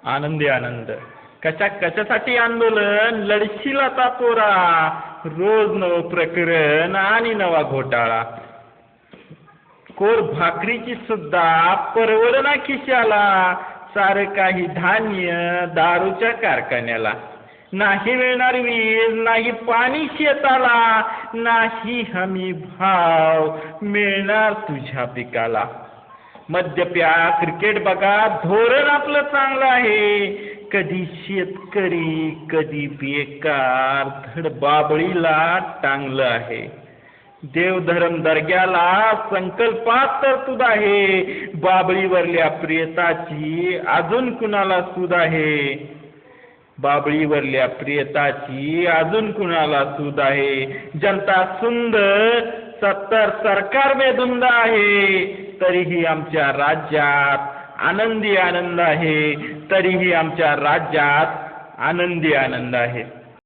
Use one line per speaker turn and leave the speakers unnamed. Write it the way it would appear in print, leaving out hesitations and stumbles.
आनंदी आनंद. कशासाठी आंदोलन? लढशील आता पोरा, रोज नवं प्रकरण आणि नवा घोटाळा. कोर भाकरीची सुद्धा परवडना खिशाला, सारं काही धान्य दारूच्या कारखान्याला. नाही मिळणार वीज, नाही पाणी शेताला, नाही हमी भाव मिळणार तुझ्या पिकाला. मद्य प्या, क्रिकेट बघा, धोरण आपलं चांगलं आहे. कधी शेतकरी कधी बेकार, धड बाबळीला टांगलं आहे. देवधर्म दर्ग्याला संकल्पात तरतूद आहे. बाबळीवरल्या प्रियताची अजून कुणाला सूद आहे. बाबळीवरल्या प्रियताची अजून कुणाला सूद आहे. जनता सुंदर, सत्तर सरकार बेधुंद आहे. तरीही आमच्या राज्यात आनंदी आनंद आहे. तरीही आमच्या राज्यात आनंदी आनंद आहे.